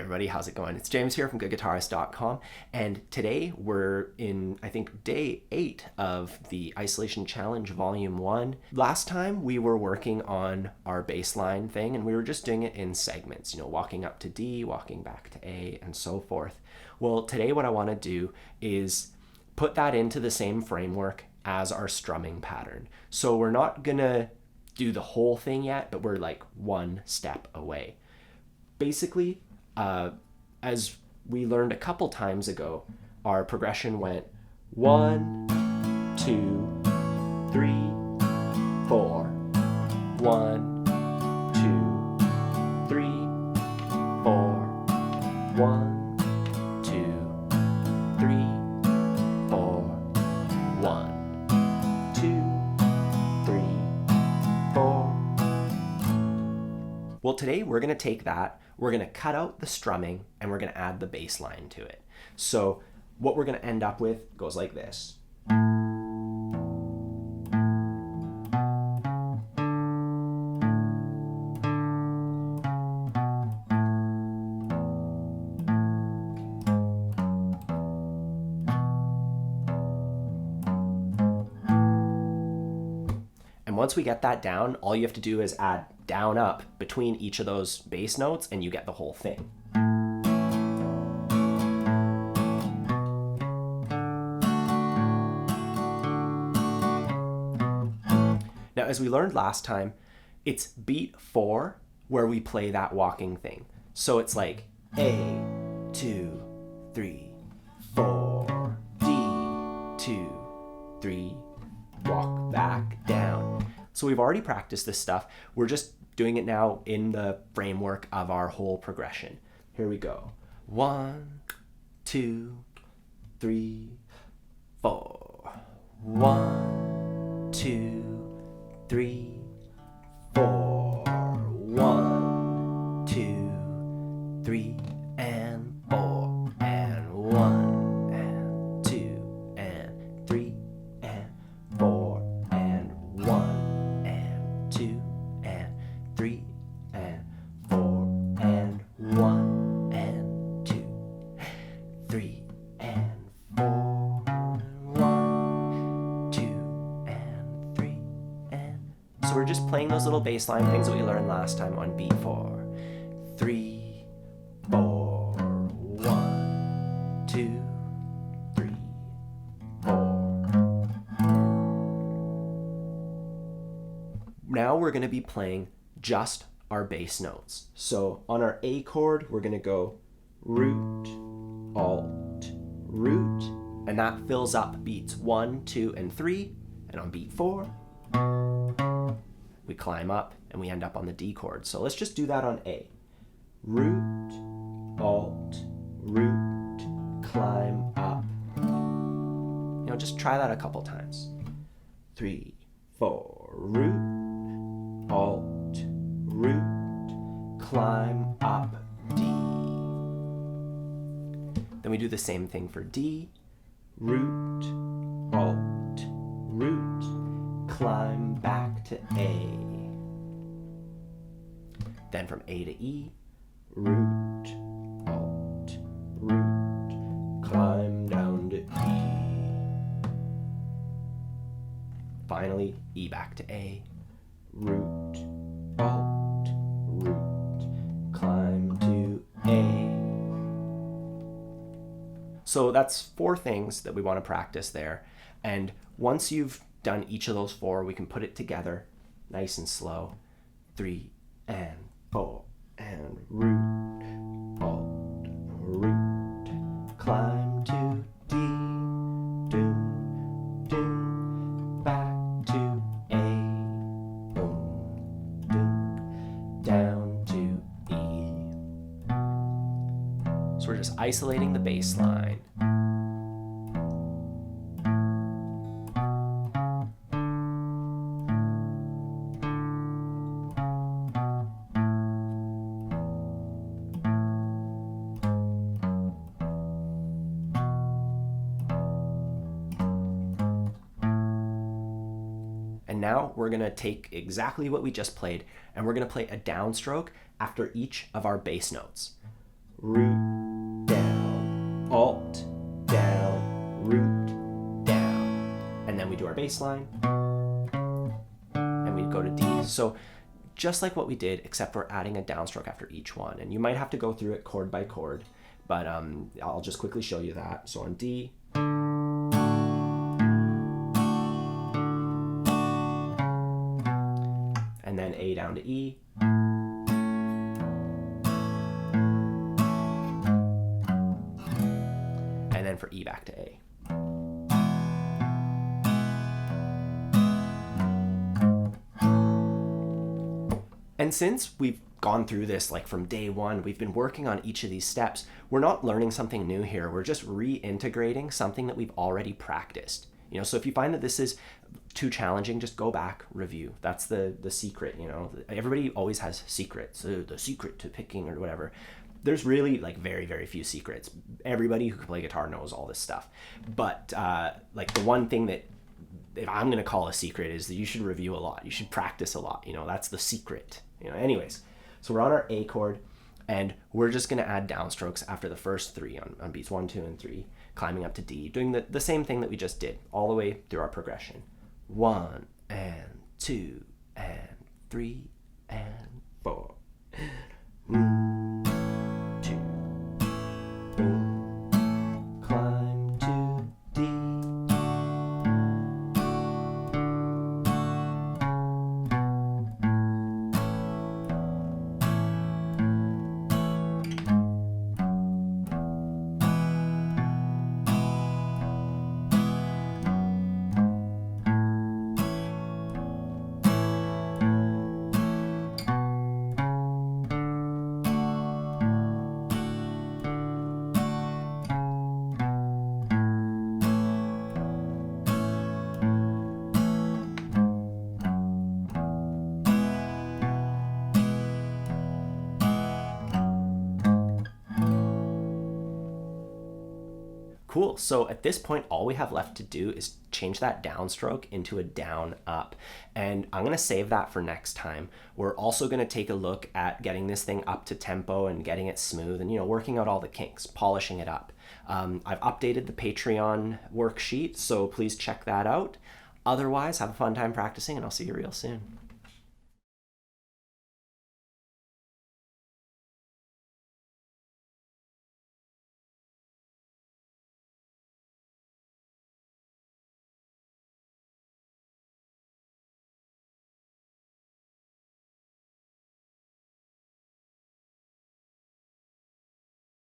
everybody, how's it going? It's James here from goodguitarist.com, and today we're in, I think, day 8 of the Isolation Challenge Volume 1. Last time we were working on our bass line thing, and we were just doing it in segments, walking up to D, walking back to A, and so forth. Well, today what I want to do is put that into the same framework as our strumming pattern. So we're not gonna do the whole thing yet, but we're like one step away. Basically, as we learned a couple times ago, our progression went 1, 2, 3, 4, 1, 2, 3, 4, 1, 2, 3, 4, 1, 2, 3, 4. Well, today we're going to take that, we're going to cut out the strumming, and we're going to add the bass line to it. So what we're going to end up with goes like this. And once we get that down, all you have to do is add down up between each of those bass notes and you get the whole thing. Now, as we learned last time, it's beat 4 where we play that walking thing. So it's like A, 2, 3, 4, D, 2, 3, walk back down. So we've already practiced this stuff. We're just doing it now in the framework of our whole progression. Here we go. 1, 2, 3, 4. 1, 2, 3, 4. 1, 2, 3, and 4. And 1, and 2, and 3, and 4, and 1. 2 and 3 and 4 and 1 and 2, 3 and 4 and 1, 2 and 3 and. So we're just playing those little bass line things that we learned last time on beat 4. 3, 4, 1, 2, 3, 4. Now we're going to be playing just our bass notes. So on our A chord, we're going to go root, alt, root, and that fills up beats 1, 2, and 3. And on beat 4, we climb up and we end up on the D chord. So let's just do that on A. Root, alt, root, climb up. Just try that a couple times. 3, 4, root, alt, root, climb up, D. Then we do the same thing for D. Root, alt, root, climb back to A. Then from A to E, root, alt, root, climb down to E. Finally, E back to A. Root, alt, root, climb to A. So that's 4 things that we want to practice there. And once you've done each of those 4, we can put it together nice and slow. 3 and 4 and root, alt, root, climb to D, doom, doom, back to A. Down to E. So we're just isolating the bass line. And now we're going to take exactly what we just played and we're going to play a downstroke after each of our bass notes. root, down, alt, down, root, down. And then we do our bass line, and we go to D. So just like what we did, except we're adding a downstroke after each one. And you might have to go through it chord by chord, but I'll just quickly show you that. So on D, and then A down to E, and then for E back to A. And since we've gone through this like from day one, we've been working on each of these steps, we're not learning something new here. We're just reintegrating something that we've already practiced. You know, so if you find that this is too challenging, just go back, review. That's the secret, you know. Everybody always has secrets, the secret to picking or whatever. There's really like very, very few secrets. Everybody who can play guitar knows all this stuff. But like the one thing that if I'm going to call a secret is that you should review a lot. You should practice a lot. You know, that's the secret. You know, anyways, so we're on our A chord, and we're just going to add downstrokes after the first three on beats 1, 2, and 3, climbing up to D, doing the same thing that we just did all the way through our progression. 1 and 2 and 3 and 4. 1, 2, 3, climb to D. Cool. So at this point, all we have left to do is change that downstroke into a down up. And I'm going to save that for next time. We're also going to take a look at getting this thing up to tempo and getting it smooth and, you know, working out all the kinks, polishing it up. I've updated the Patreon worksheet, so please check that out. Otherwise, have a fun time practicing, and I'll see you real soon.